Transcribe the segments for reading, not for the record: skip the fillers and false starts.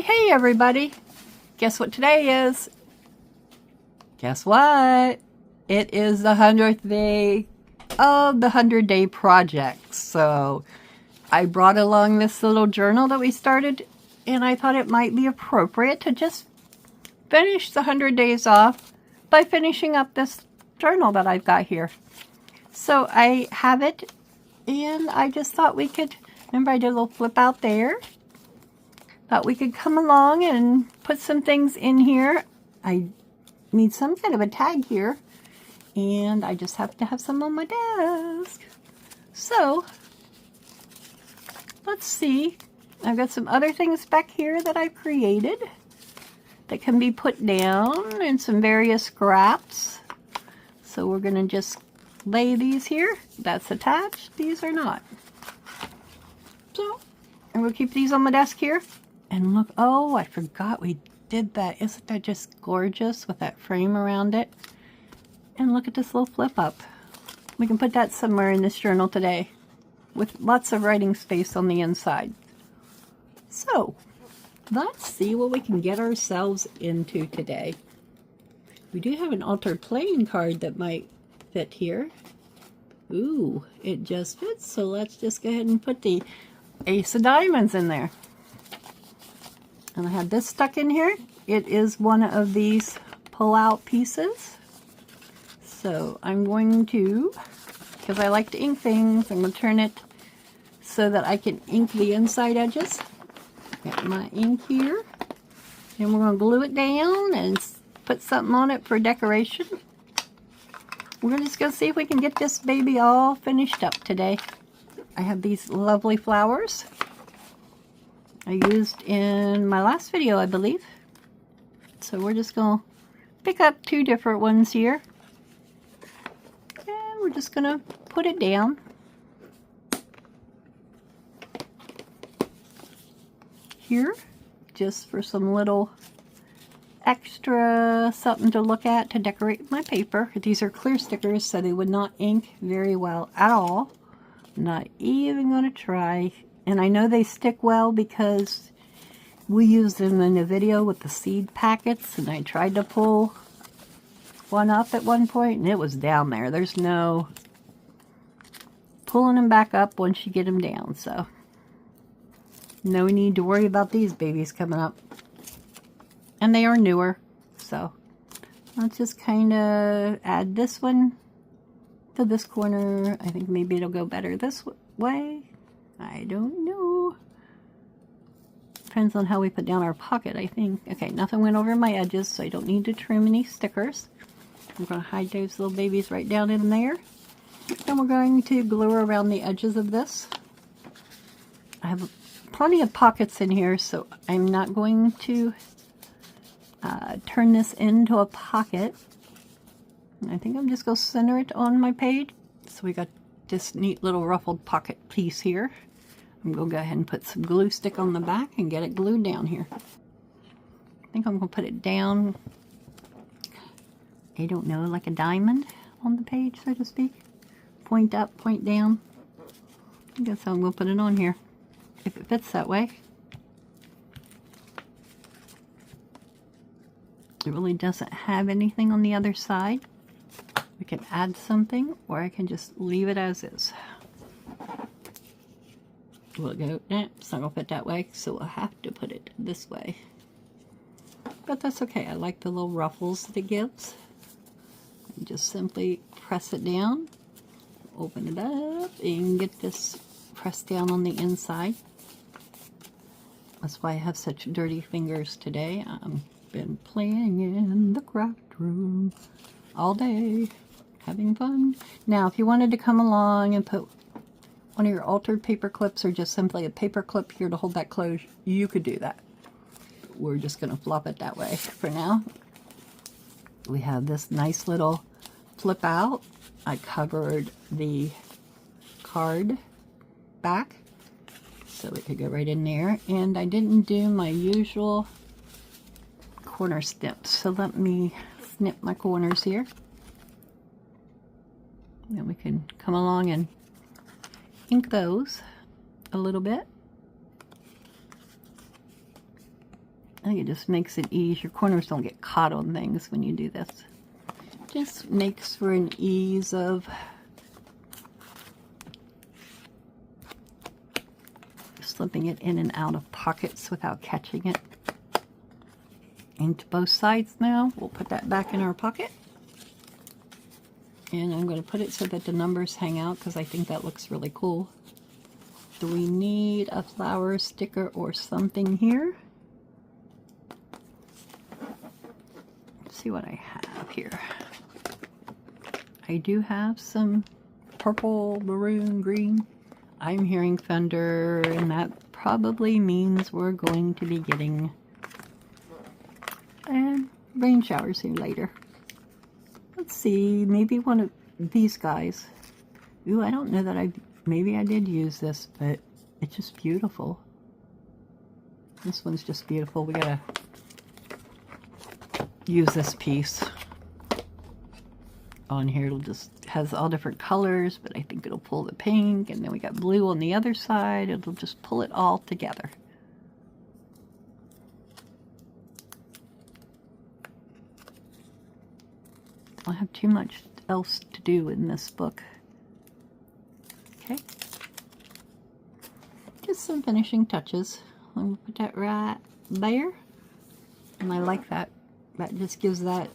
Hey everybody! Guess what today is? Guess what? It is the 100th day of the 100-day project. So I brought along this little journal that we started, and I thought it might be appropriate to just finish the 100 days off by finishing up this journal that I've got here. So I have it, and I just thought we could, remember I did a little flip out there? Thought we could come along and put some things in here. I need some kind of a tag here, and I just have to have some on my desk. So let's see. I've got some other things back here that I've created that can be put down, and some various scraps. So we're going to just lay these here. That's attached. These are not. So I'm going to keep these on my desk here. And look, oh, I forgot we did that. Isn't that just gorgeous with that frame around it? And look at this little flip up. We can put that somewhere in this journal today with lots of writing space on the inside. So let's see what we can get ourselves into today. We do have an altered playing card that might fit here. Ooh, it just fits. So let's just go ahead and put the Ace of Diamonds in there. And I have this stuck in here. It is one of these pull-out pieces. So I'm going to, because I like to ink things, I'm going to turn it so that I can ink the inside edges. Got my ink here. And we're going to glue it down and put something on it for decoration. We're just going to see if we can get this baby all finished up today. I have these lovely flowers I used in my last video, I believe. So we're just going to pick up two different ones here. And we're just going to put it down. Here, just for some little extra something to look at to decorate my paper. These are clear stickers, so they would not ink very well at all. Not even going to try. And I know they stick well because we used them in the video with the seed packets, and I tried to pull one up at one point and it was down there. There's no pulling them back up once you get them down, so no need to worry about these babies coming up. And they are newer, so let's just kind of add this one to this corner. I think maybe it'll go better this way. I don't know. Depends on how we put down our pocket, I think. Okay, nothing went over my edges, so I don't need to trim any stickers. I'm going to hide those little babies right down in there. Then we're going to glue around the edges of this. I have plenty of pockets in here, so I'm not going to turn this into a pocket. I think I'm just going to center it on my page. So we got this neat little ruffled pocket piece here. I'm going to go ahead and put some glue stick on the back and get it glued down here. I think I'm going to put it down, I don't know, like a diamond on the page, so to speak. Point up, point down. I think that's how I'm going to put it on here, if it fits that way. It really doesn't have anything on the other side. We can add something, or I can just leave it as is. We'll go, it's not going to fit that way, so we'll have to put it this way. But that's okay. I like the little ruffles that it gives. And just simply press it down, open it up, and get this pressed down on the inside. That's why I have such dirty fingers today. I've been playing in the craft room all day, having fun. Now, if you wanted to come along and put one of your altered paper clips, or just simply a paper clip here to hold that closed, you could do that. We're just going to flop it that way for now. We have this nice little flip out. I covered the card back so it could go right in there, and I didn't do my usual corner snips, so let me snip my corners here. Then we can come along and ink those a little bit. I think it just makes it ease. Your corners don't get caught on things when you do this. Just makes for an ease of slipping it in and out of pockets without catching it. Into both sides now. We'll put that back in our pocket. And I'm going to put it so that the numbers hang out because I think that looks really cool. Do we need a flower sticker or something here? Let's see what I have here. I do have some purple, maroon, green. I'm hearing thunder, and that probably means we're going to be getting rain showers here later. Let's see, maybe one of these guys. Ooh, I don't know that maybe I did use this, but it's just beautiful. This one's just beautiful. We gotta use this piece on here. It'll just has all different colors, but I think it'll pull the pink, and then we got blue on the other side. It'll just pull it all together. I don't have too much else to do in this book. Okay. Just some finishing touches. I'm going to put that right there. And I like that. That just gives that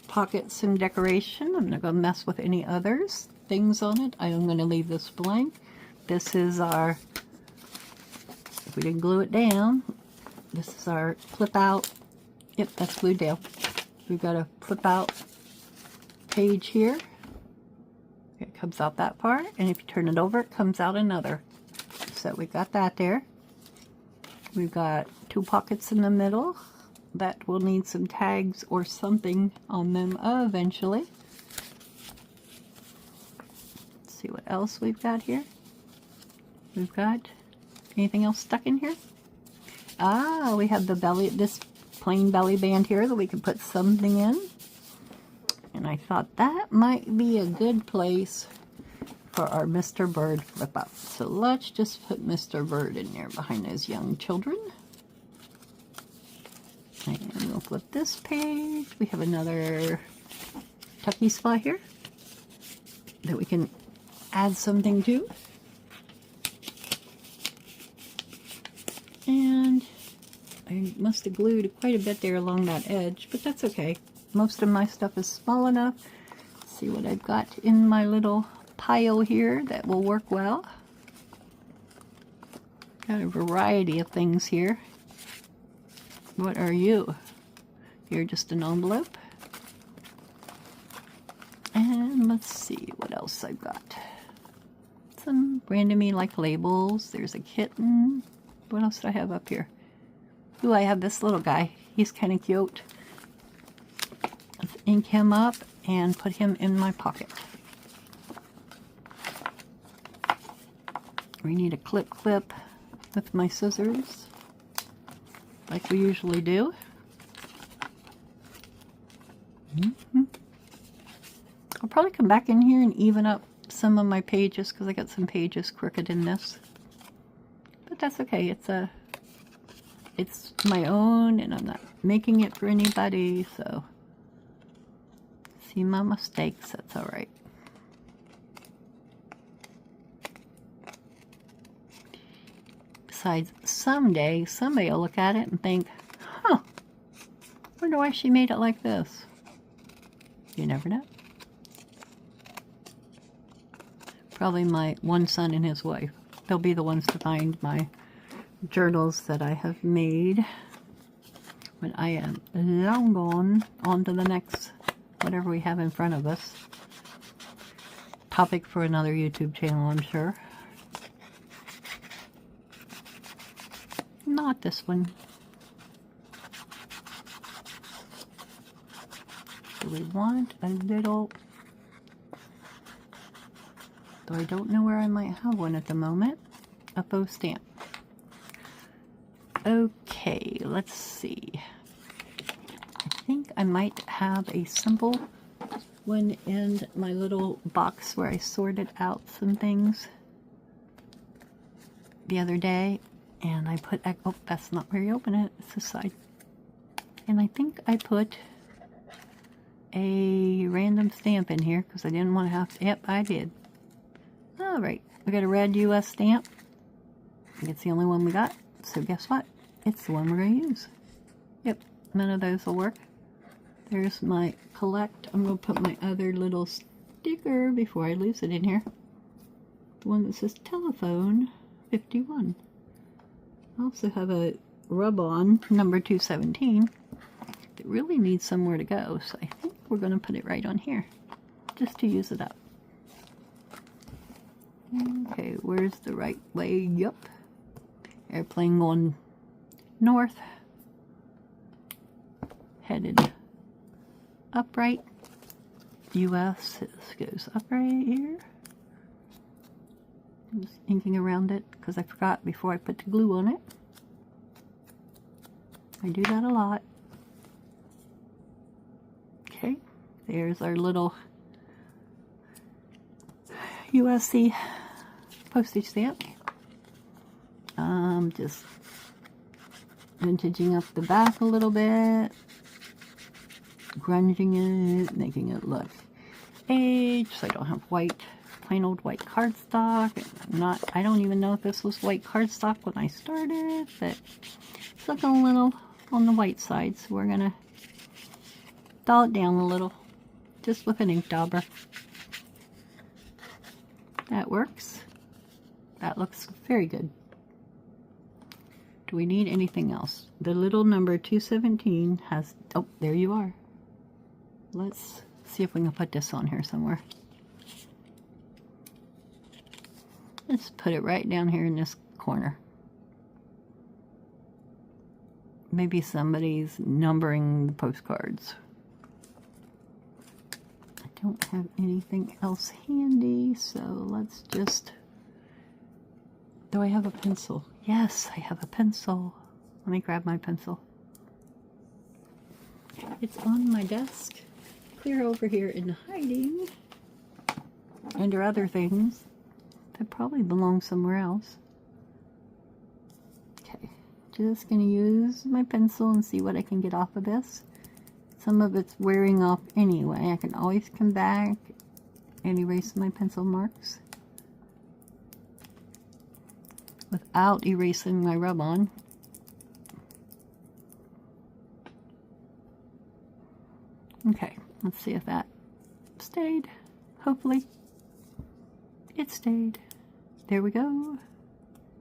pocket some decoration. I'm not going to mess with any others things on it. I'm going to leave this blank. This is our, if we didn't glue it down, this is our flip out. Yep, that's glued down. We've got a flip out page here. It comes out that part, and if you turn it over, it comes out another. So we got that there. We've got two pockets in the middle that will need some tags or something on them eventually. Let's see what else we've got here. We've got anything else stuck in here? Ah, we have the belly, this plain belly band here that we can put something in. And I thought that might be a good place for our Mr. Bird flip up. So let's just put Mr. Bird in there behind those young children. And we'll flip this page. We have another tucky spot here that we can add something to. And I must have glued quite a bit there along that edge, but that's okay. Most of my stuff is small enough. Let's see what I've got in my little pile here that will work well. Got a variety of things here. What are you? You're just an envelope. And let's see what else I've got. Some randomly like labels. There's a kitten. What else do I have up here? Ooh, I have this little guy. He's kind of cute. Let's ink him up and put him in my pocket. We need a clip with my scissors, like we usually do. I'll probably come back in here and even up some of my pages because I got some pages crooked in this. But that's okay. It's my own, and I'm not making it for anybody, so see my mistakes, that's all right. Besides, someday somebody will look at it and think, huh, wonder why she made it like this. You never know. Probably my one son and his wife. They'll be the ones to find my journals that I have made when I am long gone. On to the next, whatever we have in front of us. Topic for another YouTube channel, I'm sure. Not this one. Do we want a little... Though I don't know where I might have one at the moment. A faux stamp. Okay, let's see. I think I might have a simple one in my little box where I sorted out some things the other day. And I put, oh, that's not where you open it. It's the side. And I think I put a random stamp in here because I didn't want to have to. Yep, I did. All right, we got a red US stamp. It's the only one we got. So guess what? It's the one we're going to use. Yep, none of those will work. There's my collect. I'm going to put my other little sticker before I lose it in here. The one that says telephone 51. I also have a rub-on number 217 that really needs somewhere to go. So I think we're going to put it right on here just to use it up. Okay, where's the right way? Yup. Airplane going north. Headed upright. US goes upright here. I'm just inking around it because I forgot before I put the glue on it. I do that a lot. Okay, there's our little USC postage stamp. Just vintaging up the back a little bit, grunging it, making it look aged so I don't have white, plain old white cardstock. I don't even know if this was white cardstock when I started, but it's looking a little on the white side, so we're gonna dull it down a little just with an ink dauber. That works. That looks very good. Do we need anything else? The little number 217 has, oh, there you are. Let's see if we can put this on here somewhere. Let's put it right down here in this corner. Maybe somebody's numbering the postcards. I don't have anything else handy, so let's just... Do I have a pencil? Yes, I have a pencil. Let me grab my pencil. It's on my desk. Clear over here in hiding. Under other things that probably belong somewhere else. Okay, just gonna use my pencil and see what I can get off of this. Some of it's wearing off anyway. I can always come back and erase my pencil marks without erasing my rub-on. Okay, let's see if that stayed. Hopefully. It stayed. There we go.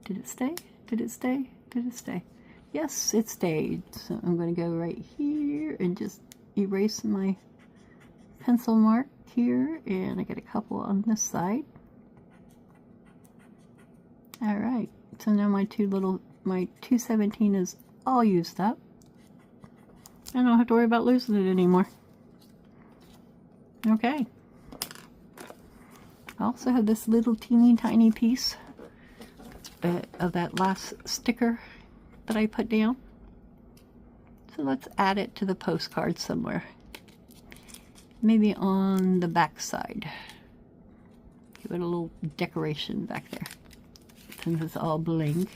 Did it stay? Did it stay? Did it stay? Yes, it stayed. So I'm going to go right here and just erase my pencil mark here. And I got a couple on this side. Alright, so now my 217 is all used up. I don't have to worry about losing it anymore. Okay. I also have this little teeny tiny piece of that last sticker that I put down. So let's add it to the postcard somewhere. Maybe on the back side. Give it a little decoration back there. Since it's all blank.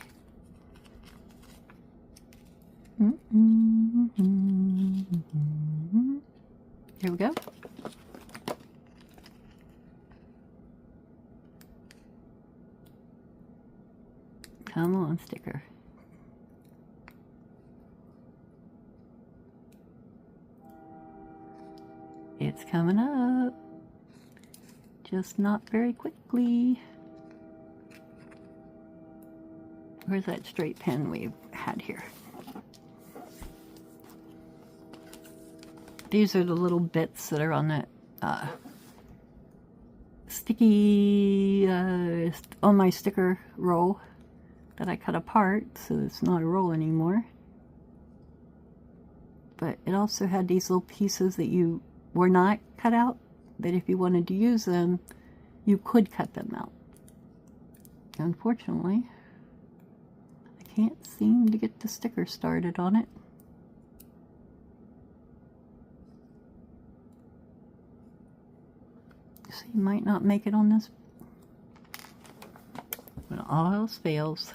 There we go. Come on, sticker. It's coming up. Just not very quickly. Where's that straight pen we've had here? These are the little bits that are on that sticky, on my sticker roll that I cut apart, so it's not a roll anymore. But it also had these little pieces that you were not cut out, that if you wanted to use them, you could cut them out. Unfortunately, I can't seem to get the sticker started on it. So you might not make it on this. When all else fails,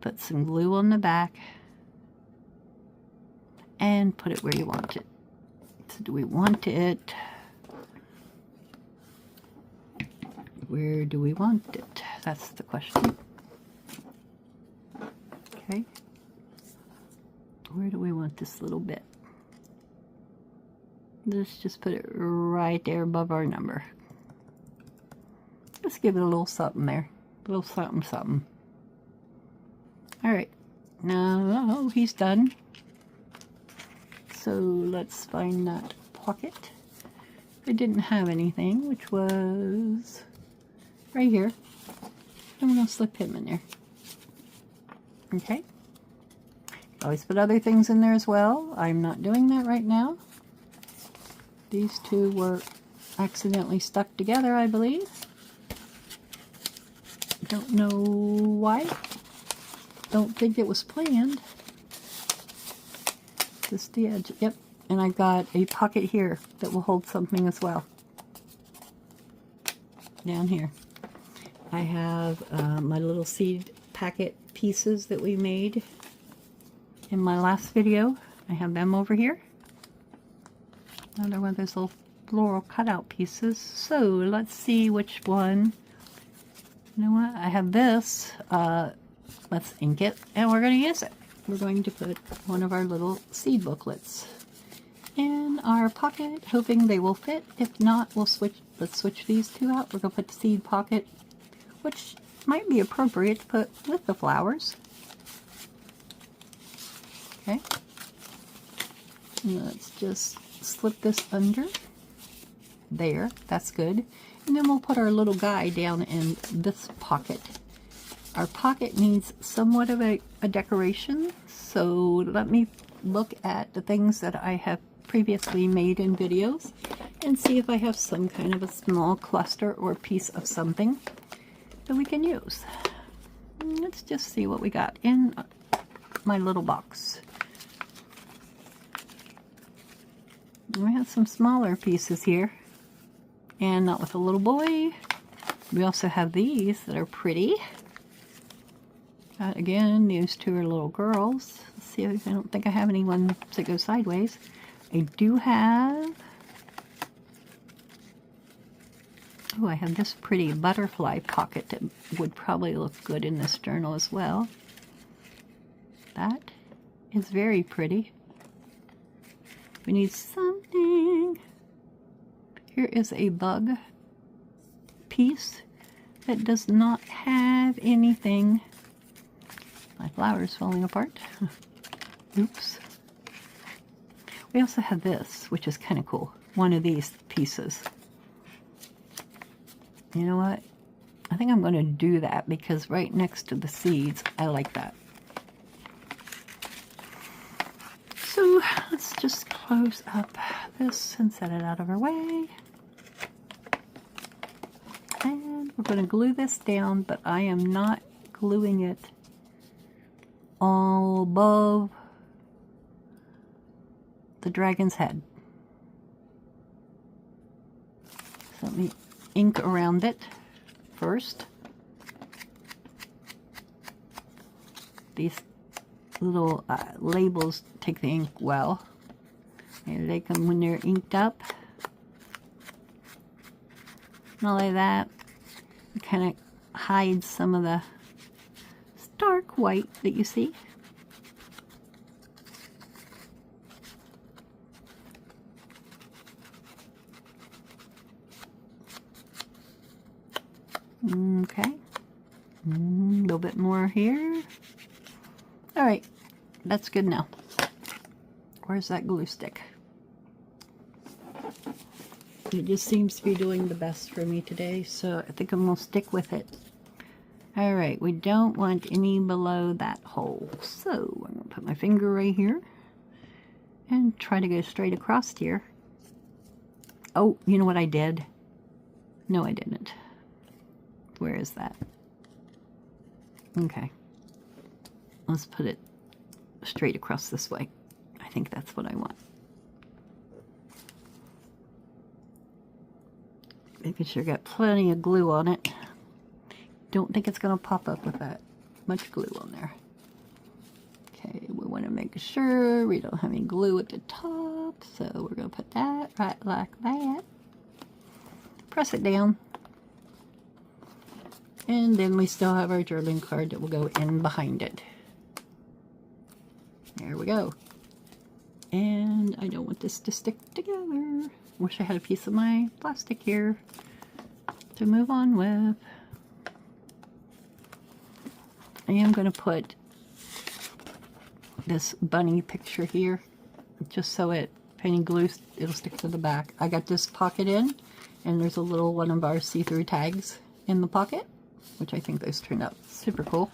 put some glue on the back and put it where you want it. So do we want it? Where do we want it? That's the question. Okay. Where do we want this little bit? Let's just put it right there above our number. Let's give it a little something there. A little something, something. Alright. Now, he's done. So let's find that pocket. It didn't have anything, which was right here. And we're going to slip him in there. Okay. Always put other things in there as well. I'm not doing that right now. These two were accidentally stuck together, I believe. Don't know why. Don't think it was planned. Just the edge. Yep. And I've got a pocket here that will hold something as well. Down here. I have my little seed packet pieces that we made in my last video. I have them over here. Another one of those little floral cutout pieces. So let's see which one. You know what? I have this. Let's ink it, and we're going to use it. We're going to put one of our little seed booklets in our pocket, hoping they will fit. If not, we'll switch. Let's switch these two out. We're going to put the seed pocket, which might be appropriate to put with the flowers. Okay. Let's just slip this under. There. That's good. And then we'll put our little guy down in this pocket. Our pocket needs somewhat of a decoration, so let me look at the things that I have previously made in videos and see if I have some kind of a small cluster or piece of something that we can use. Let's just see what we got in my little box. We have some smaller pieces here, and not with a little boy. We also have these that are pretty. Again, these two are little girls. Let's see, I don't think I have any ones that go sideways. I do have... Oh, I have this pretty butterfly pocket that would probably look good in this journal as well. That is very pretty. We need something. Here is a bug piece that does not have anything. My flower's falling apart. Oops. We also have this, which is kind of cool. One of these pieces. You know what? I think I'm going to do that because right next to the seeds, I like that. So let's just close up this and set it out of our way. And we're going to glue this down, but I am not gluing it all above the dragon's head. So let me ink around it first. These little labels take the ink well. And they come when they're inked up. Not like that. It kind of hides some of the dark white that you see. Okay. A little bit more here. All right. That's good now. Where's that glue stick? It just seems to be doing the best for me today, so I think I'm going to stick with it. Alright, we don't want any below that hole. So I'm going to put my finger right here and try to go straight across here. Oh, you know what I did? No, I didn't. Where is that? Okay. Let's put it straight across this way. I think that's what I want. Making sure I got plenty of glue on it. Don't think it's going to pop up with that much glue on there. Okay, we want to make sure we don't have any glue at the top, so we're going to put that right like that. Press it down. And then we still have our journaling card that will go in behind it. There we go. And I don't want this to stick together. Wish I had a piece of my plastic here to move on with. I am going to put this bunny picture here, just so it, if any glue, it'll stick to the back. I got this pocket in, and there's a little one of our see-through tags in the pocket, which I think those turned out super cool.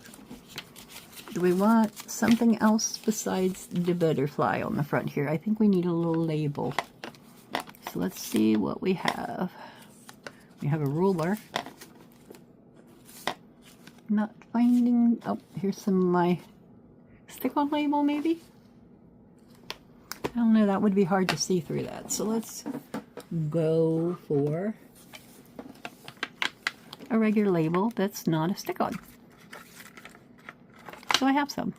Do we want something else besides the butterfly on the front here? I think we need a little label. So let's see what we have. We have a ruler. Not finding, oh, here's some of my stick-on label maybe? I don't know, that would be hard to see through that. So let's go for a regular label that's not a stick-on. So I have some.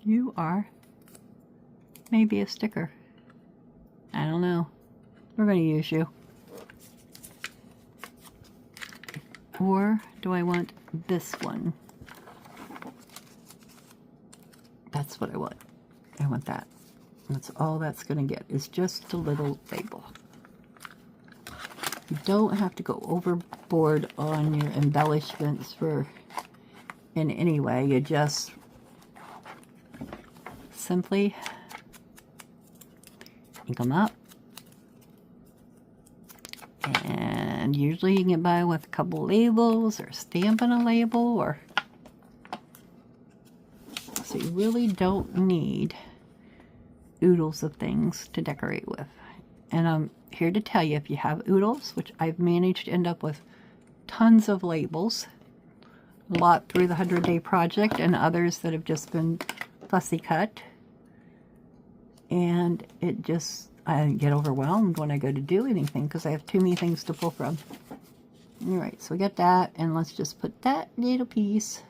You are maybe a sticker. I don't know. We're going to use you. Or do I want this one? That's what I want. I want that. That's all that's going to get, is just a little label. You don't have to go overboard on your embellishments in any way. You just simply ink them up. And usually you can get by with a couple labels or stamping a label, or so you really don't need oodles of things to decorate with. And I'm here to tell you, if you have oodles, which I've managed to end up with tons of labels, a lot through the 100-day project, and others that have just been fussy cut, and it just, I get overwhelmed when I go to do anything because I have too many things to pull from. Alright, so we got that, and let's just put that little piece.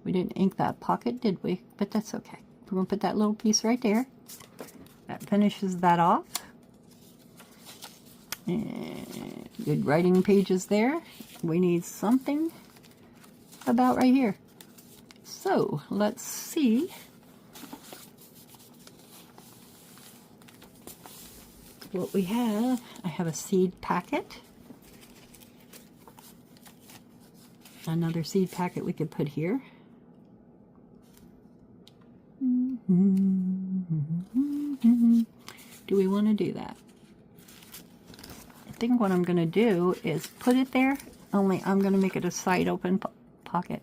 We didn't ink that pocket, did we? But that's okay. We're going to put that little piece right there. That finishes that off. And good writing pages there. We need something about right here. So, let's see. What we have. I have a seed packet. Another seed packet we could put here. Do we want to do that? I think what I'm going to do is put it there, only I'm going to make it a side open pocket.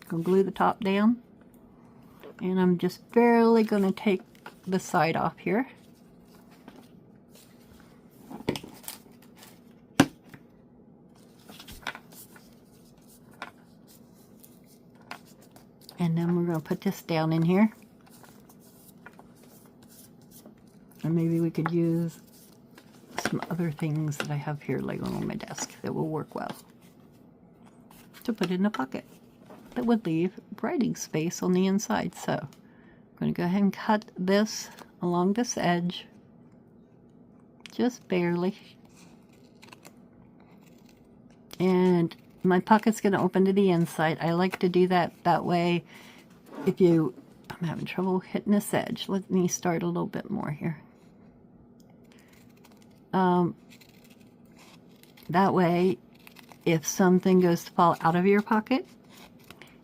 Go glue the top down, and I'm just barely going to take the side off here. And then we're going to put this down in here. And maybe we could use some other things that I have here laying on my desk that will work well to put in a pocket that would leave writing space on the inside. So I'm going to go ahead and cut this along this edge, just barely. And my pocket's going to open to the inside. I like to do that way. If I'm having trouble hitting this edge. Let me start a little bit more here. That way, if something goes to fall out of your pocket,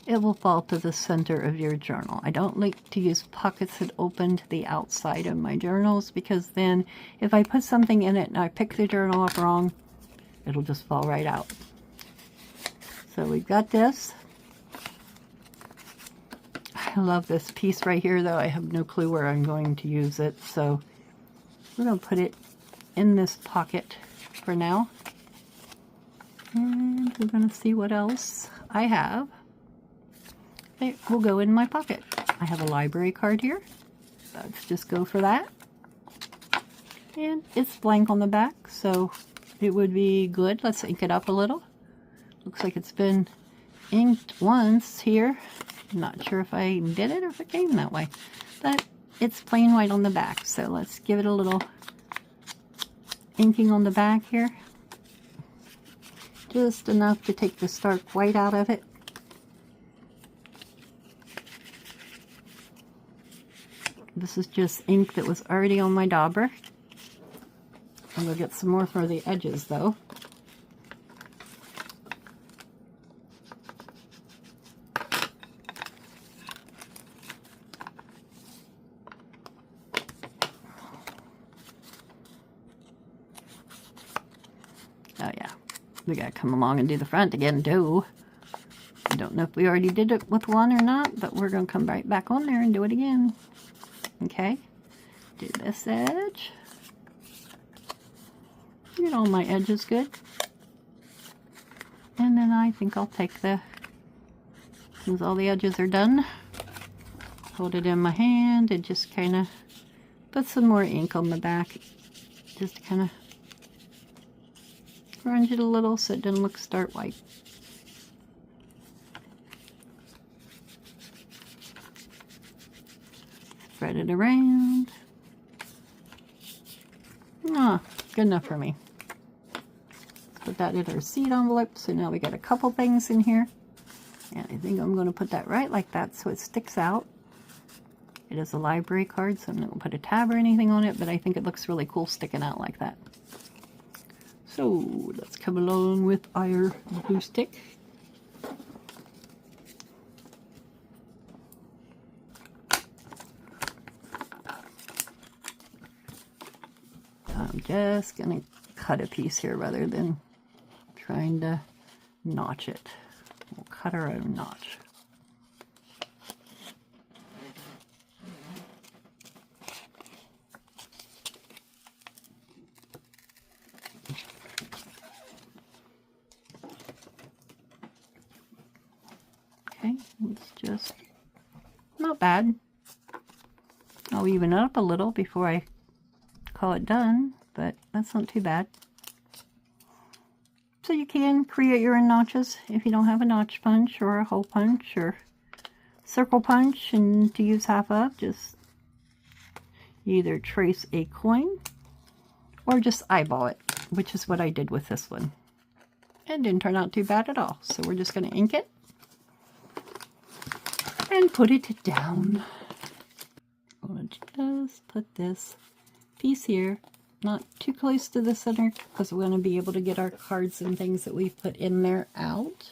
it will fall to the center of your journal. I don't like to use pockets that open to the outside of my journals, because then if I put something in it and I pick the journal up wrong, it'll just fall right out. So we've got this. I love this piece right here, though I have no clue where I'm going to use it. So we're going to put it in this pocket for now. And we're going to see what else I have. It will go in my pocket. I have a library card here. Let's just go for that. And it's blank on the back, so it would be good. Let's ink it up a little. Looks like it's been inked once here. I'm not sure if I did it or if it came that way, but it's plain white on the back. So let's give it a little inking on the back here. Just enough to take the stark white out of it. This is just ink that was already on my dauber. I'm going to get some more for the edges though. Oh yeah, we gotta come along and do the front again too. I don't know if we already did it with one or not, but we're gonna come right back on there and do it again. Okay, do this edge. Get all my edges good. And then I think I'll take the, since all the edges are done, hold it in my hand and just kind of put some more ink on the back. Just to kind of grunge it a little so it doesn't look stark white. Spread it around. Ah, good enough for me. Let's put that in our seed envelope. So now we got a couple things in here. And I think I'm going to put that right like that so it sticks out. It is a library card, so I'm not going to put a tab or anything on it, but I think it looks really cool sticking out like that. So let's come along with our glue stick. I'm just going to cut a piece here rather than trying to notch it. We'll cut our own notch. Okay, it's just not bad. I'll even it up a little before I call it done, but that's not too bad. So you can create your own notches if you don't have a notch punch or a hole punch or circle punch, and to use half of, just either trace a coin or just eyeball it, which is what I did with this one. It didn't turn out too bad at all. So we're just going to ink it and put it down. I'm going to just put this piece here, not too close to the center, because we're going to be able to get our cards and things that we've put in there out.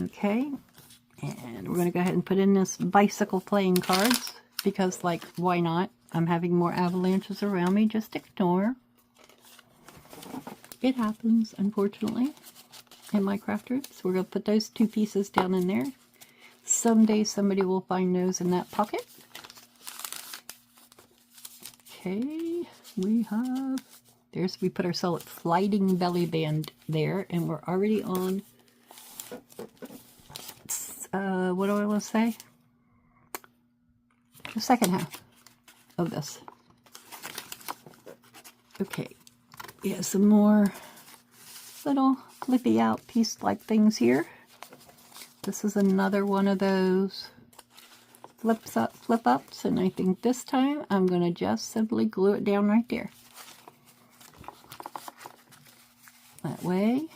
Okay, and we're going to go ahead and put in this bicycle playing cards, because like, why not? I'm having more avalanches around me, just ignore. It happens, unfortunately, in my craft room. So we're going to put those two pieces down in there. Someday somebody will find those in that pocket. Okay, we have, we put our sliding belly band there, and we're already on, what do I want to say? The second half of this. Okay, we have some more little flippy out piece-like things here. This is another one of those flip ups, and I think this time I'm going to just simply glue it down right there. That way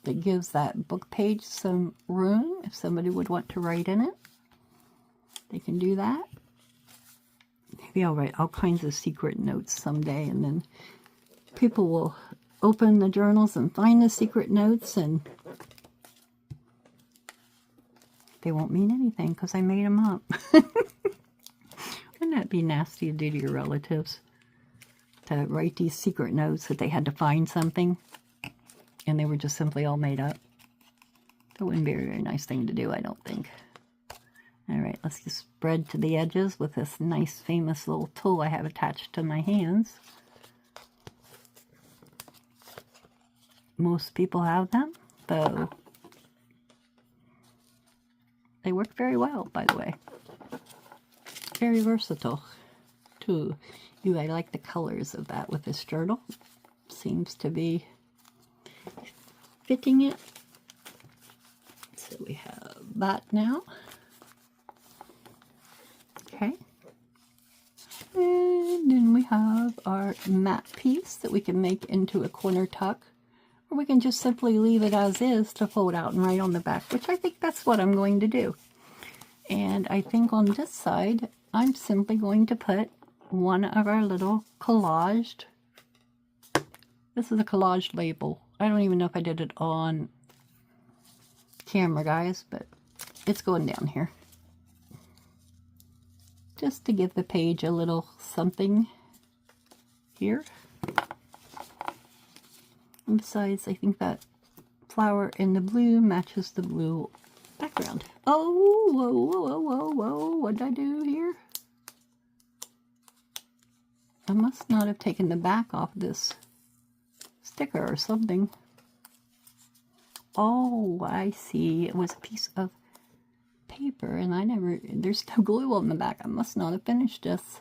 it gives that book page some room. If somebody would want to write in it, they can do that. Maybe I'll write all kinds of secret notes someday, and then people will open the journals and find the secret notes, and they won't mean anything because I made them up. Wouldn't that be nasty to do to your relatives? To write these secret notes that they had to find something and they were just simply all made up. That wouldn't be a very nice thing to do, I don't think. Alright, let's just spread to the edges with this nice famous little tool I have attached to my hands. Most people have them, though they work very well, by the way. Very versatile, too. Ooh, I like the colors of that with this journal. Seems to be fitting it. So we have that now. Okay. And then we have our mat piece that we can make into a corner tuck. Or we can just simply leave it as is to fold out and write on the back, which I think that's what I'm going to do. And I think on this side, I'm simply going to put one of our little collaged, this is a collaged label. I don't even know if I did it on camera, guys, but it's going down here. Just to give the page a little something here. And besides, I think that flower in the blue matches the blue background. Oh, whoa, whoa, whoa, whoa, what did I do here? I must not have taken the back off this sticker or something. Oh, I see. It was a piece of paper and there's no glue on the back. I must not have finished this.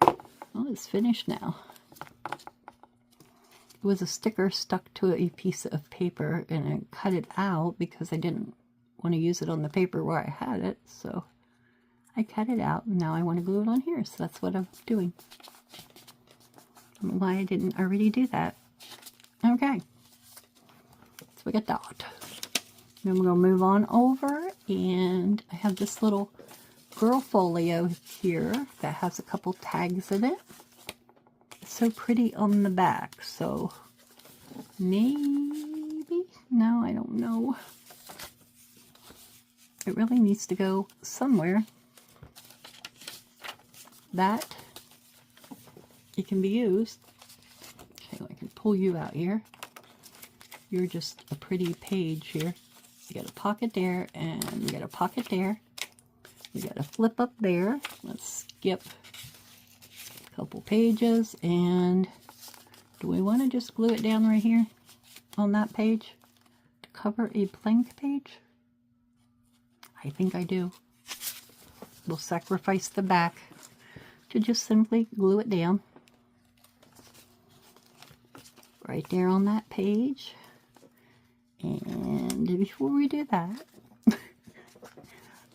Well, it's finished now. It was a sticker stuck to a piece of paper and I cut it out because I didn't want to use it on the paper where I had it. So I cut it out and now I want to glue it on here. So that's what I'm doing. I don't know why I didn't already do that. Okay. So we got that. Then we're going to move on over and I have this little girl folio here that has a couple tags in it. So pretty on the back, so maybe, no, I don't know. It really needs to go somewhere that it can be used. Okay, I can pull you out here. You're just a pretty page here. You got a pocket there, and you got a pocket there. You got a flip up there. Let's skip couple pages, and do we want to just glue it down right here on that page to cover a blank page? I think I do. We'll sacrifice the back to just simply glue it down right there on that page. And before we do that,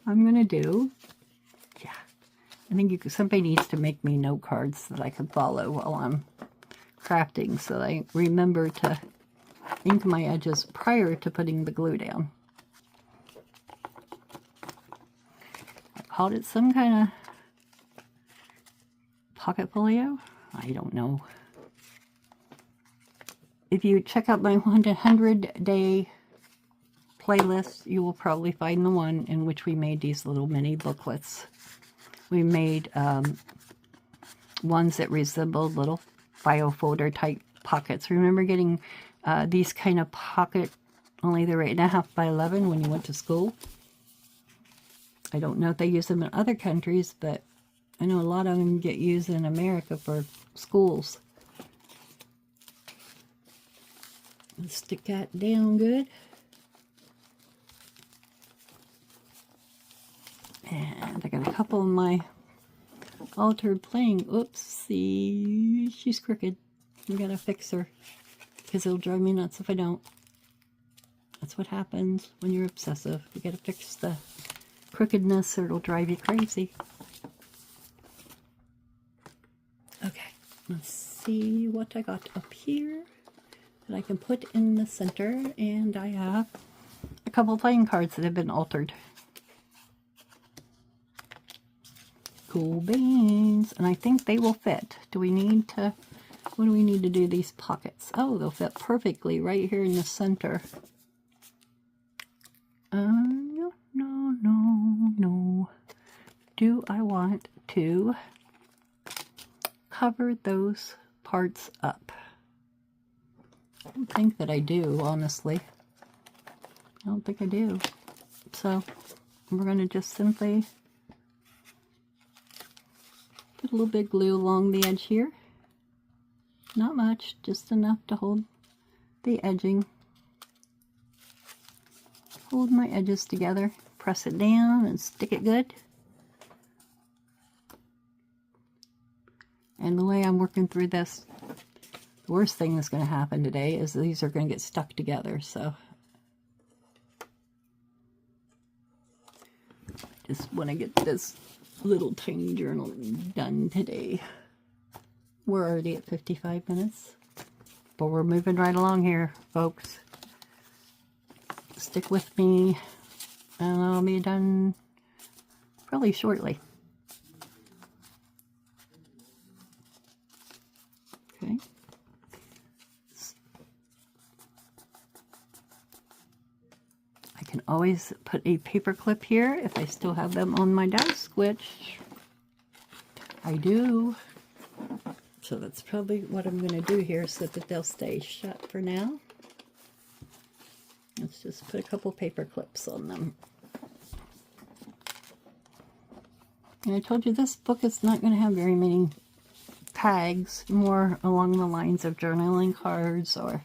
I'm gonna do, I think somebody needs to make me note cards that I can follow while I'm crafting so that I remember to ink my edges prior to putting the glue down. I called it some kind of pocket folio. I don't know. If you check out my 100-day playlist, you will probably find the one in which we made these little mini booklets. We made ones that resembled little file folder type pockets. Remember getting these kind of pocket, only they're 8.5 by 11 when you went to school? I don't know if they use them in other countries, but I know a lot of them get used in America for schools. Let's stick that down good. And I got a couple of my altered playing. Oopsie, she's crooked. We gotta fix her because it'll drive me nuts if I don't. That's what happens when you're obsessive. You gotta fix the crookedness or it'll drive you crazy. Okay, let's see what I got up here that I can put in the center. And I have a couple playing cards that have been altered. Cool beans, and I think they will fit. Do we need to, what do we need to do these pockets? Oh, they'll fit perfectly right here in the center. No. Do I want to cover those parts up? I don't think that I do, honestly. I don't think I do. So we're going to just simply put a little bit of glue along the edge here. Not much, just enough to hold the edging. Hold my edges together, press it down and stick it good. And the way I'm working through this, The worst thing that's going to happen today is these are going to get stuck together, so just want to get this little tiny journal done today. We're already at 55 minutes, but we're moving right along here, folks. Stick with me, and I'll be done probably shortly. Okay. I can always put a paper clip here if I still have them on my desk, which I do. So that's probably what I'm going to do here so that they'll stay shut for now. Let's just put a couple paper clips on them. And I told you this book is not going to have very many tags, more along the lines of journaling cards, or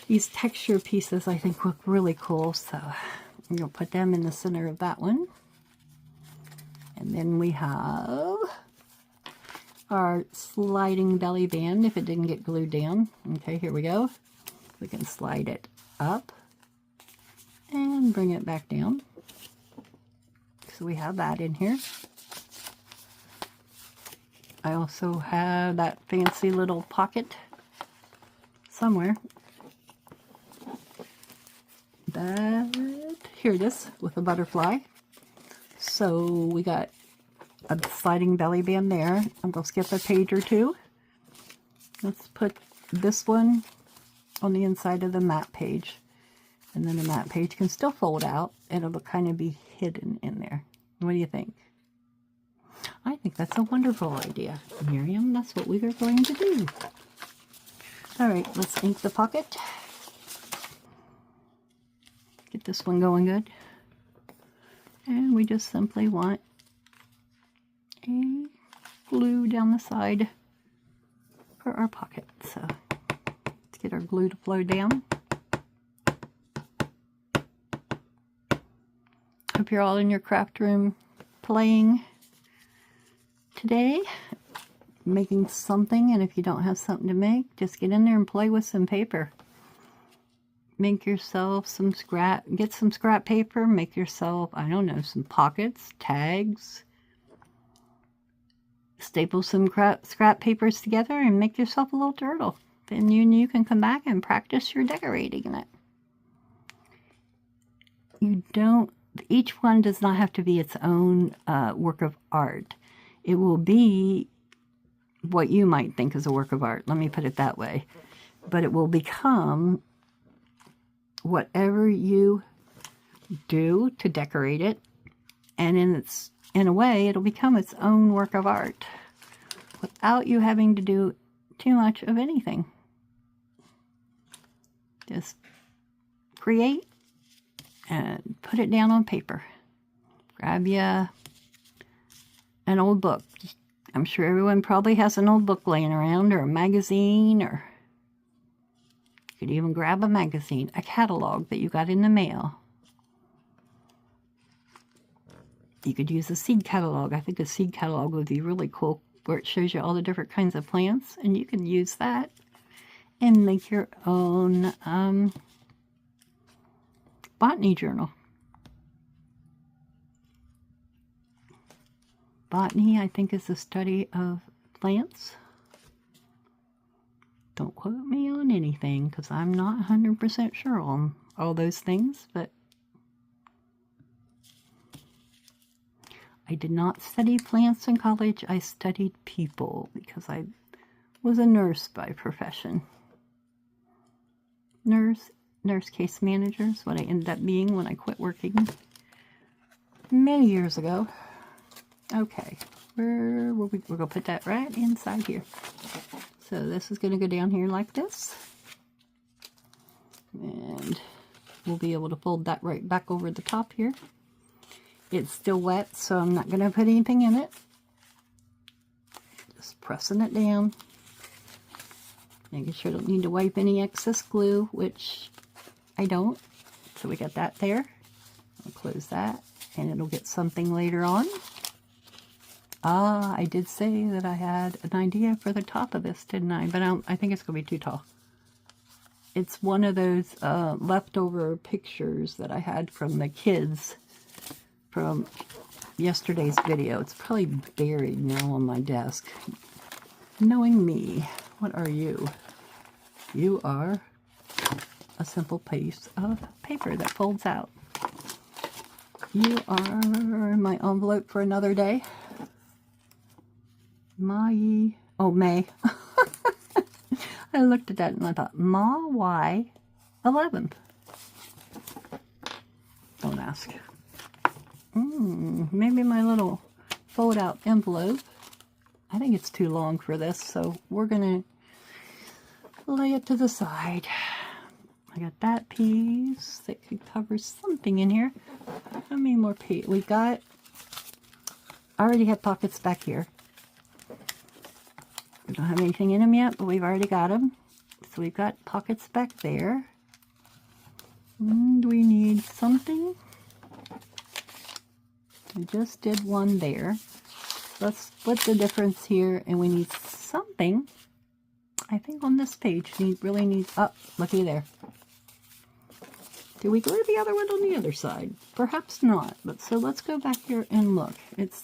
these texture pieces I think look really cool, so I'm going to put them in the center of that one. And then we have our sliding belly band if it didn't get glued down. Okay, here we go. We can slide it up and bring it back down. So we have that in here. I also have that fancy little pocket somewhere. Here it is with a butterfly. So we got a sliding belly band there. I'm going to skip a page or two. Let's put this one on the inside of the map page. And then the map page can still fold out, and it'll kind of be hidden in there. What do you think? I think that's a wonderful idea, Miriam. That's what we are going to do. All right, let's ink the pocket. Get this one going good. And we just simply want a glue down the side for our pocket. So let's get our glue to flow down. Hope you're all in your craft room playing today, making something. And if you don't have something to make, just get in there and play with some paper. Make yourself some get some scrap paper, make yourself, I don't know, some pockets, tags, staple some scrap papers together and make yourself a little turtle. Then you can come back and practice your decorating in it. Each one does not have to be its own work of art. It will be what you might think is a work of art. Let me put it that way. But it will become whatever you do to decorate it, and in a way it'll become its own work of art without you having to do too much of anything. Just create and put it down on paper. Grab you an old book. I'm sure everyone probably has an old book laying around, or a magazine, or you could even grab a magazine, a catalog that you got in the mail. You could use a seed catalog. I think a seed catalog would be really cool, where it shows you all the different kinds of plants, and you can use that and make your own botany journal. Botany, I think, is the study of plants. Don't quote me on anything, because I'm not 100% sure on all those things, but I did not study plants in college. I studied people, because I was a nurse by profession. Nurse case manager is what I ended up being when I quit working many years ago. Okay, we're going to put that right inside here. So this is going to go down here like this. And we'll be able to fold that right back over the top here. It's still wet, so I'm not going to put anything in it. Just pressing it down. Making sure I don't need to wipe any excess glue, which I don't. So we got that there. I'll close that, and it'll get something later on. I did say that I had an idea for the top of this, didn't I? But I think it's going to be too tall. It's one of those leftover pictures that I had from the kids from yesterday's video. It's probably buried now on my desk. Knowing me, what are you? You are a simple piece of paper that folds out. You are my envelope for another day. May. I looked at that and I thought, why 11th? Don't ask. Maybe my little fold out envelope. I think it's too long for this, so we're going to lay it to the side. I got that piece that could cover something in here. How many more pieces? We got, I already have pockets back here. We don't have anything in them yet, but we've already got them. So we've got pockets back there. And we need something. We just did one there. Let's split the difference here, and we need something. I think on this page, really needs, oh, looky there. Did we glue the other one on the other side? Perhaps not, but so let's go back here and look. It's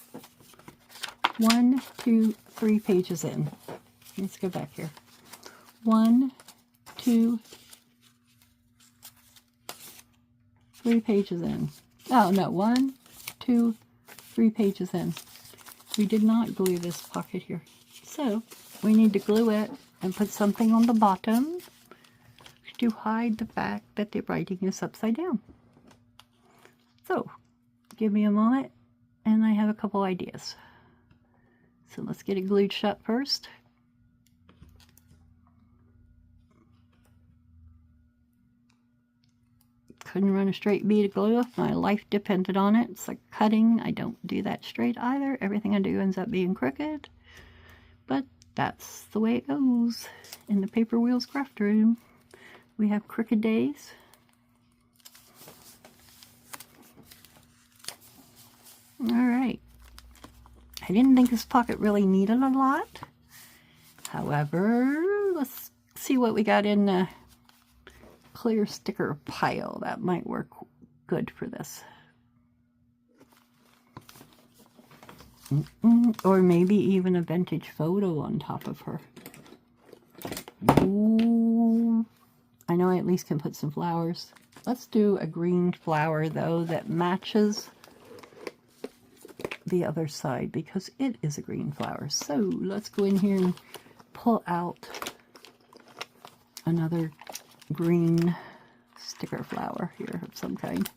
1, 2, 3 pages in. Let's go back here. 1, 2, 3 pages in. Oh, no, 1, 2, 3 pages in. We did not glue this pocket here. So, we need to glue it and put something on the bottom to hide the fact that the writing is upside down. So, give me a moment, and I have a couple ideas. So let's get it glued shut first. Couldn't run a straight bead of glue if my life depended on it. It's like cutting. I don't do that straight either. Everything I do ends up being crooked. But that's the way it goes in the Paperwheelz craft room. We have crooked days. Alright. I didn't think this pocket really needed a lot. However, let's see what we got in the clear sticker pile. That might work good for this. Or maybe even a vintage photo on top of her. Ooh. I know I at least can put some flowers. Let's do a green flower, though, that matches the other side, because it is a green flower. So let's go in here and pull out another green sticker flower here of some kind.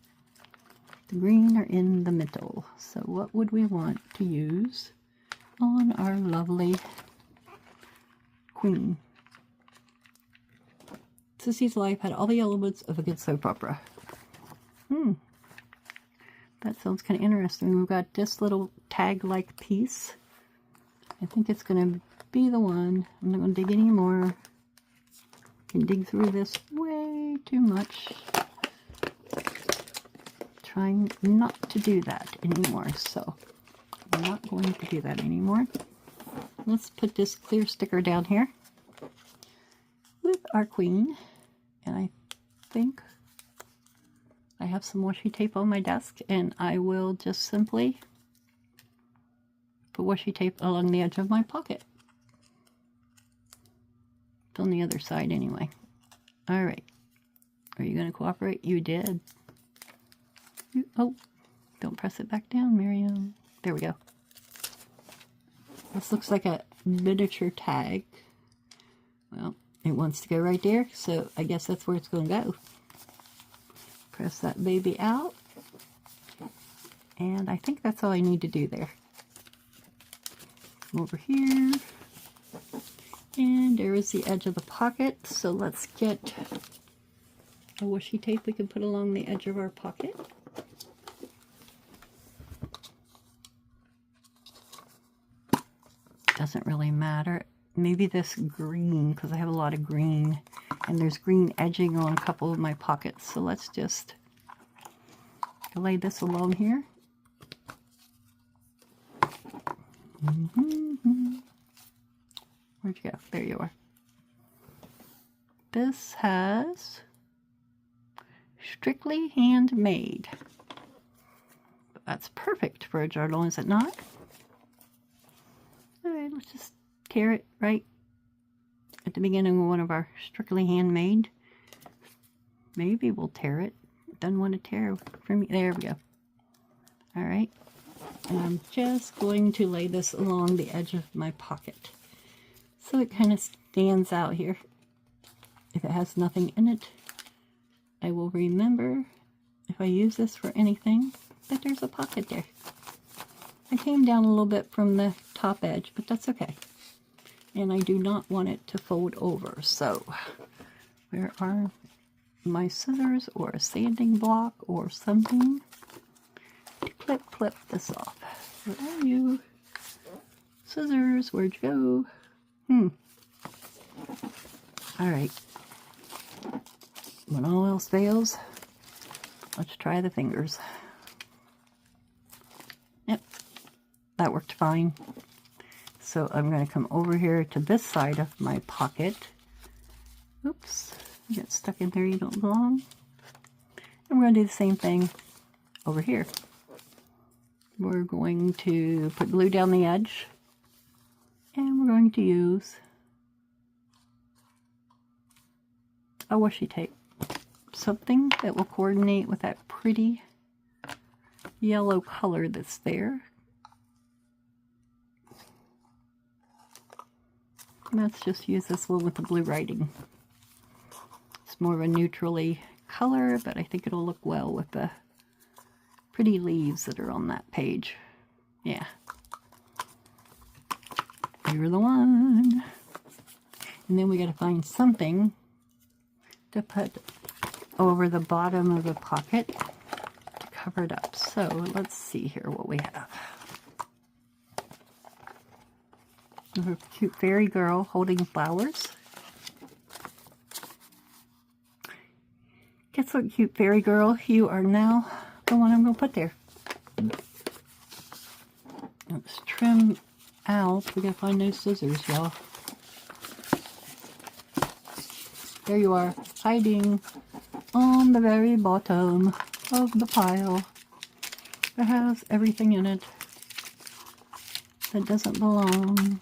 The green are in the middle. So what would we want to use on our lovely queen? Sissy's life had all the elements of a good soap opera. That sounds kind of interesting. We've got this little tag-like piece. I think it's going to be the one. I'm not going to dig any more. I can dig through this way too much. Trying not to do that anymore, so I'm not going to do that anymore. Let's put this clear sticker down here with our queen, and I think I have some washi tape on my desk, and I will just simply put washi tape along the edge of my pocket. It's on the other side anyway. Alright. Are you going to cooperate? You did. Oh, don't press it back down, Miriam. There we go. This looks like a miniature tag. Well, it wants to go right there, so I guess that's where it's going to go. Press that baby out. And I think that's all I need to do there. Come over here. And there is the edge of the pocket. So let's get a washi tape we can put along the edge of our pocket. Doesn't really matter. Maybe this green, because I have a lot of green, and there's green edging on a couple of my pockets. So let's just lay this along here. Where'd you go? There you are. This has strictly handmade. That's perfect for a journal, is it not? All right, let's just tear it right at the beginning of one of our strictly handmade. Maybe we'll tear it. Doesn't want to tear for me. There we go. All right. And I'm just going to lay this along the edge of my pocket, so it kind of stands out here. If it has nothing in it, I will remember, if I use this for anything, that there's a pocket there. I came down a little bit from the top edge, but that's okay. And I do not want it to fold over, so where are my scissors or a sanding block or something to clip this off? Where are you? Scissors, where'd you go? Alright. When all else fails, let's try the fingers. Yep, that worked fine. So I'm going to come over here to this side of my pocket. Oops, you get stuck in there, you don't belong. And we're going to do the same thing over here. We're going to put glue down the edge, and we're going to use a washi tape. Something that will coordinate with that pretty yellow color that's there. And let's just use this one with the blue writing. It's more of a neutrally color, but I think it'll look well with the pretty leaves that are on that page. Yeah. You're the one. And then we got to find something to put over the bottom of the pocket to cover it up. So let's see here what we have. A cute fairy girl holding flowers. Guess what, cute fairy girl? You are now the one I'm going to put there. Let's trim out. We got to find those scissors, y'all. There you are, hiding on the very bottom of the pile that has everything in it that doesn't belong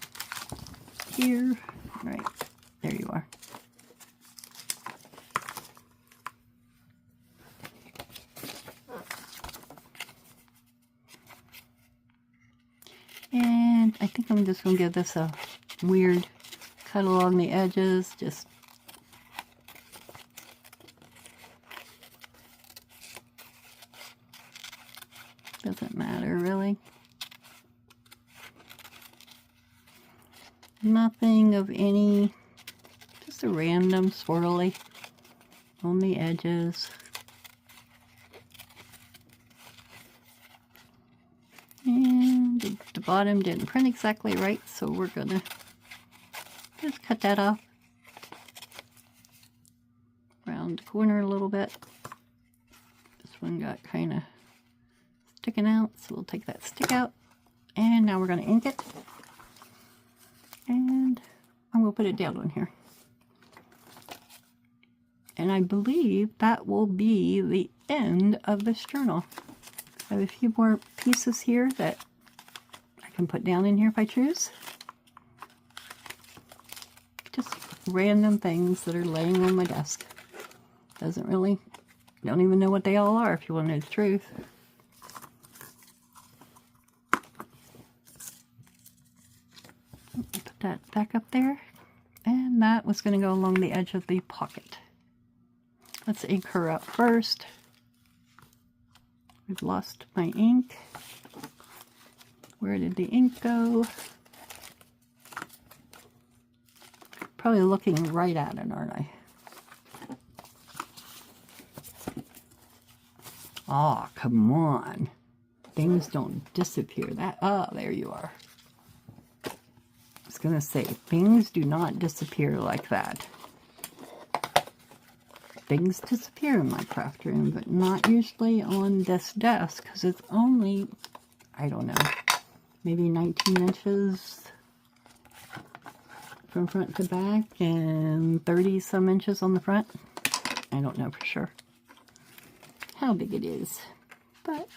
here. Right, there you are. And I think I'm just going to give this a weird cut along the edges, just doesn't matter really. Nothing of any, just a random swirly on the edges. And the bottom didn't print exactly right, so we're gonna just cut that off around the corner a little bit. This one got kind of sticking out, so we'll take that stick out, and now we're going to ink it, and I'm going to put it down on here. And I believe that will be the end of this journal. I have a few more pieces here that I can put down in here if I choose. Just random things that are laying on my desk. Doesn't really, don't even know what they all are if you want to know the truth. Put that back up there, and that was going to go along the edge of the pocket. Let's ink her up first. We've lost my ink. Where did the ink go? Probably looking right at it, aren't I? Aw, come on. Things don't disappear. There you are. I was going to say, things do not disappear like that. Things disappear in my craft room, but not usually on this desk, because it's only, I don't know, maybe 19 inches from front to back and 30 some inches on the front. I don't know for sure how big it is, but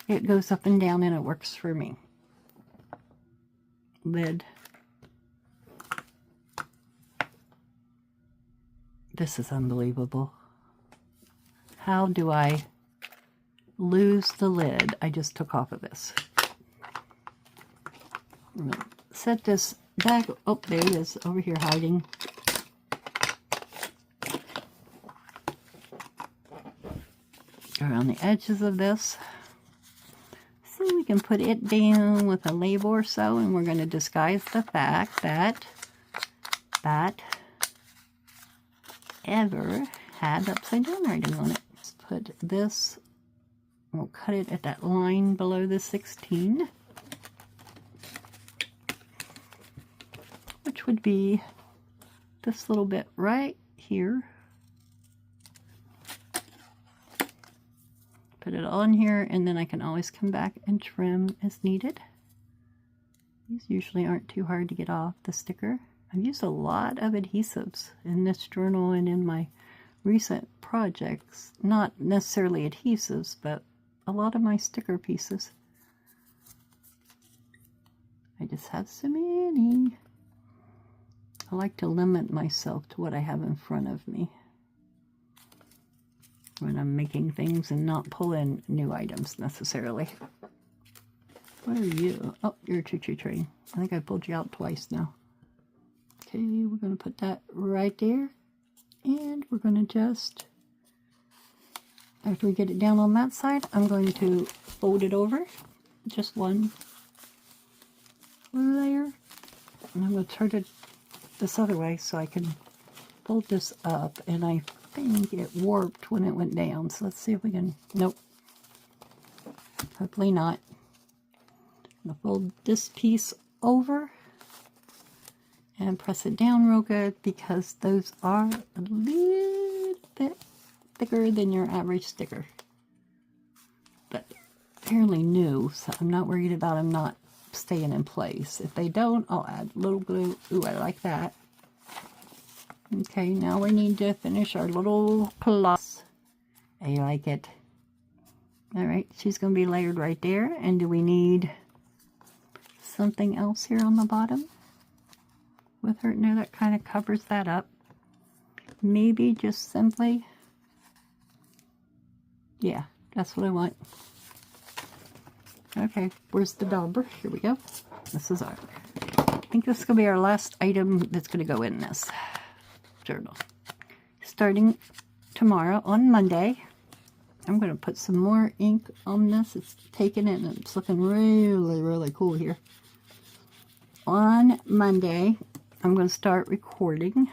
it goes up and down and it works for me. Lid. This is unbelievable. How do I lose the lid I just took off of this? I'm gonna set this back. Oh, there it is, over here hiding. Around the edges of this. So we can put it down with a label or so, and we're going to disguise the fact that that ever had upside down writing on it. Let's put this, we'll cut it at that line below the 16, which would be this little bit right here. Put it on here, and then I can always come back and trim as needed. These usually aren't too hard to get off the sticker. I've used a lot of adhesives in this journal and in my recent projects. Not necessarily adhesives, but a lot of my sticker pieces. I just have so many. I like to limit myself to what I have in front of me when I'm making things and not pull in new items necessarily. What are you? Oh, you're a choo-choo train. I think I pulled you out twice now. Okay, we're going to put that right there. And we're going to just, after we get it down on that side, I'm going to fold it over. Just one layer. And I'm going to turn it this other way so I can fold this up. And I think it warped when it went down. So let's see if we can, nope. Hopefully not. I'm going to fold this piece over and press it down real good, because those are a little bit thicker than your average sticker. But fairly new, so I'm not worried about them not staying in place. If they don't, I'll add a little glue. Ooh, I like that. Okay, now we need to finish our little cloth. I like it. Alright, she's going to be layered right there. And do we need something else here on the bottom with her? No, that kind of covers that up. Maybe just simply, yeah, that's what I want. Okay, where's the dauber? Here we go. This is our, I think this is going to be our last item that's going to go in this journal. Starting tomorrow on Monday, I'm going to put some more ink on this. It's taken it and it's looking really, really cool here. On Monday, I'm going to start recording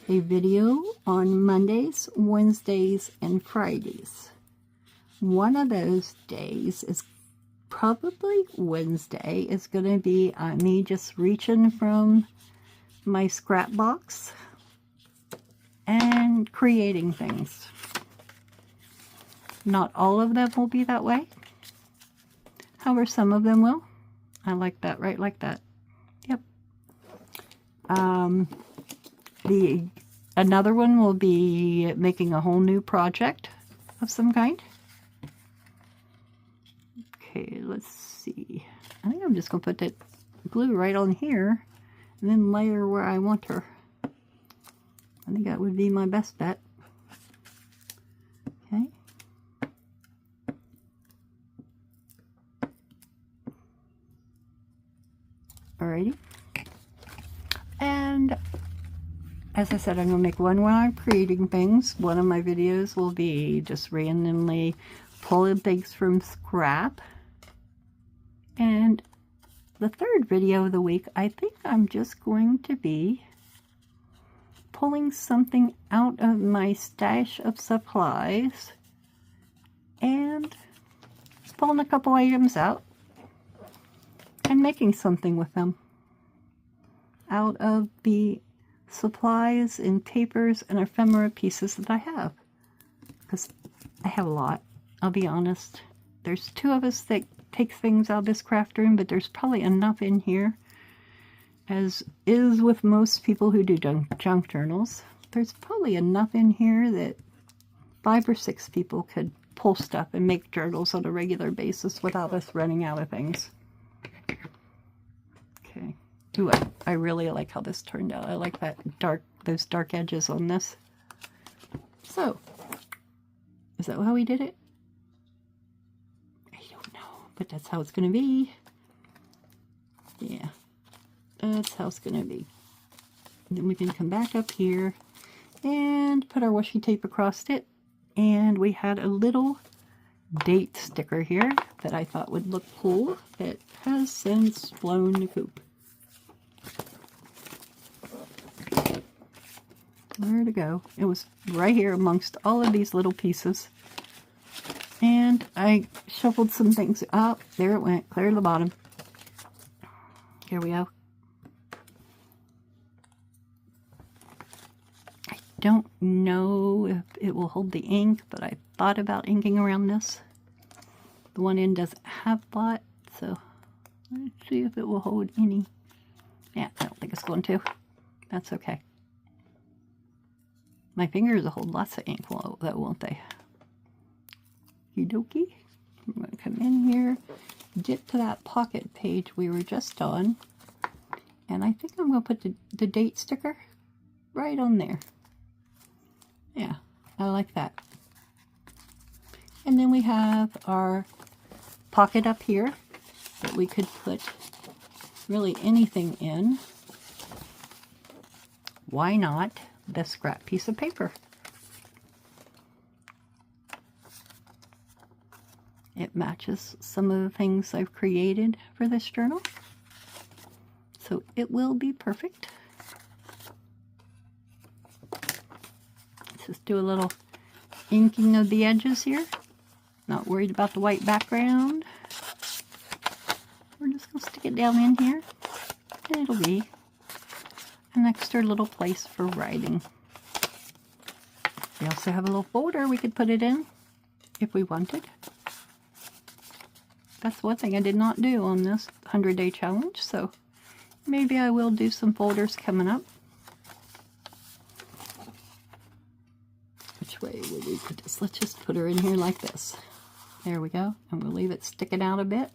a video on Mondays, Wednesdays, and Fridays. One of those days is probably Wednesday. It's going to be me just reaching from my scrap box and creating things. Not all of them will be that way. However, some of them will. I like that, right? Like that. Yep. Another one will be making a whole new project of some kind. Okay, let's see. I think I'm just going to put that glue right on here and then layer where I want her. I think that would be my best bet. Okay. Alrighty. And as I said, I'm going to make one while I'm creating things. One of my videos will be just randomly pulling things from scrap. And the third video of the week, I think I'm just going to be pulling something out of my stash of supplies and pulling a couple items out and making something with them out of the supplies and papers and ephemera pieces that I have. Because I have a lot, I'll be honest. there's two of us that take things out of this craft room, but there's probably enough in here, as is with most people who do junk journals. There's probably enough in here that 5 or 6 people could pull stuff and make journals on a regular basis without us running out of things. Okay. Ooh, I really like how this turned out. I like those dark edges on this. So, is that how we did it? I don't know, but that's how it's going to be. Yeah, that's how it's going to be. Then we can come back up here and put our washi tape across it. And we had a little date sticker here that I thought would look cool that has since flown the coop. Where to go? It was right here amongst all of these little pieces. And I shuffled some things. Oh, there it went. Clear to the bottom. Here we go. I don't know if it will hold the ink, but I thought about inking around this. The one end doesn't have blot, so let's see if it will hold any. Yeah, I don't think it's going to. That's okay. My fingers will hold lots of ink, though, won't they? Okie dokie. I'm going to come in here, get to that pocket page we were just on, and I think I'm going to put the date sticker right on there. Yeah, I like that. And then we have our pocket up here that we could put really anything in. Why not this scrap piece of paper? It matches some of the things I've created for this journal, so it will be perfect. Let's just do a little inking of the edges here. Not worried about the white background. We're just going to stick it down in here, and it'll be an extra little place for writing. We also have a little folder we could put it in if we wanted. That's one thing I did not do on this 100-day challenge, so maybe I will do some folders coming up. Which way would we put this? Let's just put her in here like this. There we go. And we'll leave it sticking out a bit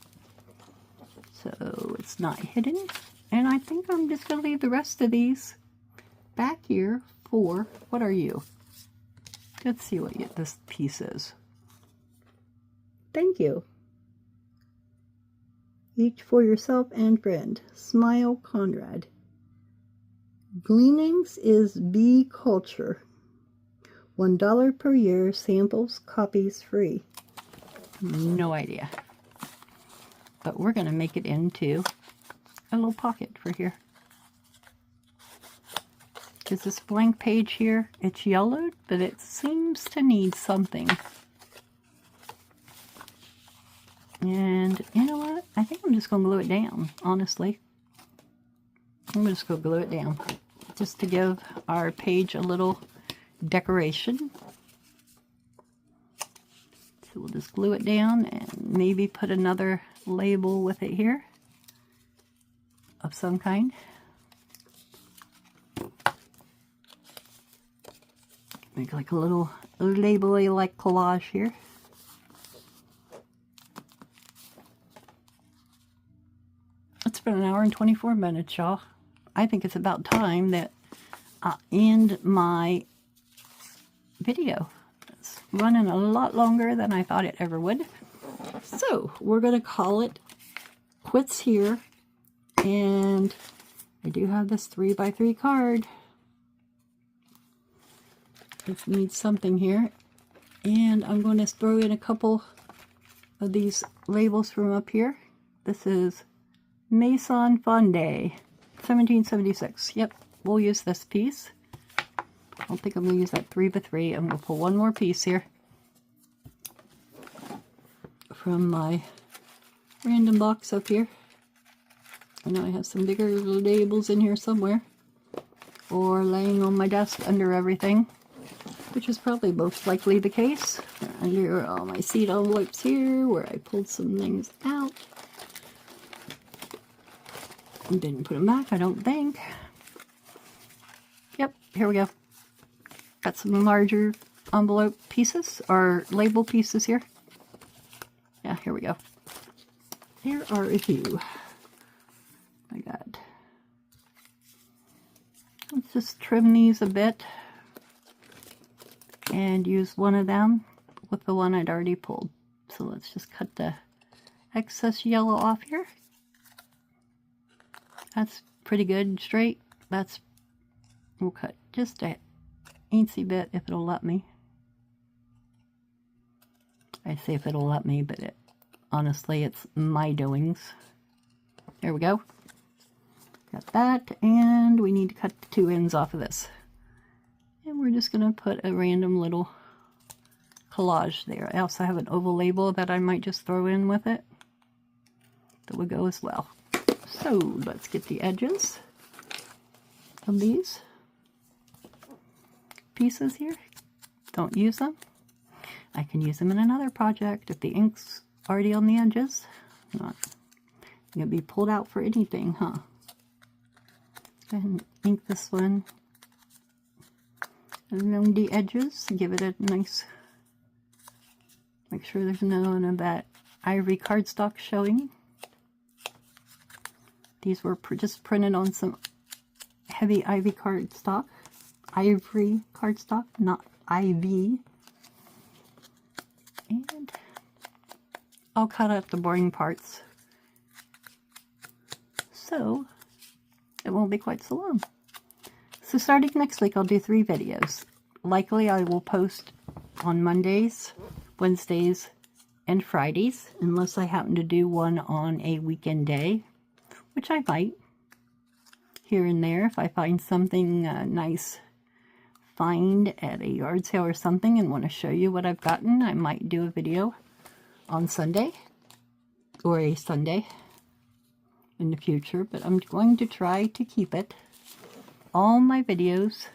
so it's not hidden. And I think I'm just going to leave the rest of these back here for, what are you? Let's see what this piece is. Thank you. Each for yourself and friend. Smile, Conrad. Gleanings is bee culture. $1 per year, samples, copies free. No idea. But we're going to make it into a little pocket for here. Because this blank page here, it's yellowed, but it seems to need something. And you know what? I think I'm just going to glue it down, honestly. I'm just going to glue it down. Just to give our page a little decoration. So we'll just glue it down and maybe put another label with it here. Of some kind. Make like a little label-y like collage here. It's been 1 hour and 24 minutes, y'all. I think it's about time that I end my video. It's running a lot longer than I thought it ever would. So we're going to call it quits here. And I do have this 3x3 card. It needs something here. And I'm going to throw in a couple of these labels from up here. This is Maison Fondé, 1776. Yep, we'll use this piece. I don't think I'm going to use that 3x3. I'm going to pull one more piece here from my random box up here. I know I have some bigger labels in here somewhere, or laying on my desk under everything. which is probably most likely the case. Under all my seed envelopes here, where I pulled some things out. And didn't put them back, I don't think. Yep, here we go. Got some larger envelope pieces, or label pieces here. Yeah, here we go. Here are a few. My God. Let's just trim these a bit and use one of them with the one I'd already pulled. So let's just cut the excess yellow off here. That's pretty good and straight. We'll cut just a teensy bit if it'll let me. I say if it'll let me, but honestly, it's my doings. There we go. Got that, and we need to cut the two ends off of this. And we're just going to put a random little collage there. I also have an oval label that I might just throw in with it. That would go as well. So let's get the edges of these pieces here. Don't use them. I can use them in another project if the ink's already on the edges. Not going to be pulled out for anything, huh? Go ahead and ink this one along the edges. Give it a nice, make sure there's none of that ivory cardstock showing. These were just printed on some heavy ivory cardstock. Ivory cardstock, not IV. And I'll cut out the boring parts so it won't be quite so long. So starting next week, I'll do 3 videos. Likely I will post on Mondays, Wednesdays, and Fridays, unless I happen to do one on a weekend day, which I might, here and there, if I find something nice find at a yard sale or something and want to show you what I've gotten. I might do a video on Sunday or a Sunday in the future, but I'm going to try to keep it, all my videos,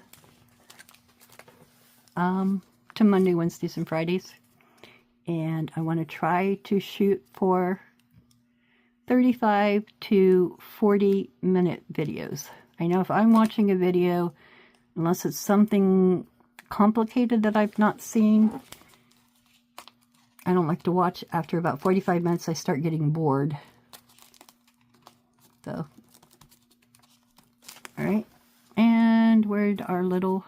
to Monday, Wednesdays, and Fridays. And I want to try to shoot for 35 to 40 minute videos. I know if I'm watching a video, unless it's something complicated that I've not seen, I don't like to watch. After about 45 minutes, I start getting bored. So, alright. And where'd our little,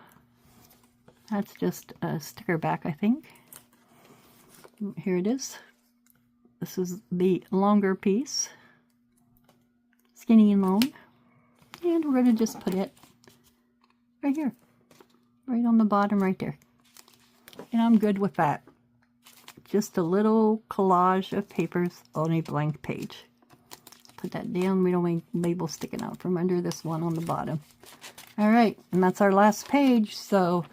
that's just a sticker back, I think. Here it is. This is the longer piece. Skinny and long. And we're going to just put it right here. Right on the bottom right there. And I'm good with that. Just a little collage of papers on a blank page. Put that down. We don't want labels sticking out from under this one on the bottom. Alright, and that's our last page. So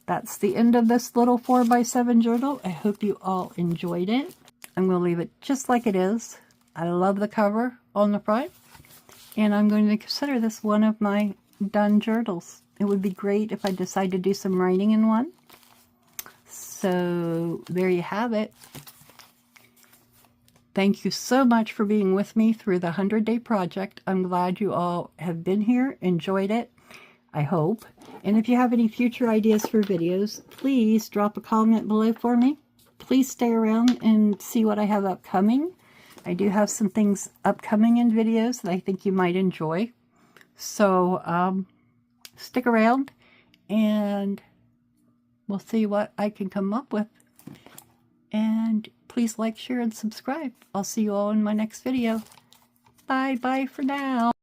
that's the end of this little 4x7 journal. I hope you all enjoyed it. I'm going to leave it just like it is. I love the cover on the front. And I'm going to consider this one of my done journals. It would be great if I decide to do some writing in one. So there you have it. Thank you so much for being with me through the 100-day project. I'm glad you all have been here, enjoyed it, I hope. And if you have any future ideas for videos, please drop a comment below for me. Please stay around and see what I have upcoming. I do have some things upcoming in videos that I think you might enjoy. So stick around and we'll see what I can come up with. And please like, share, and subscribe. I'll see you all in my next video. Bye for now.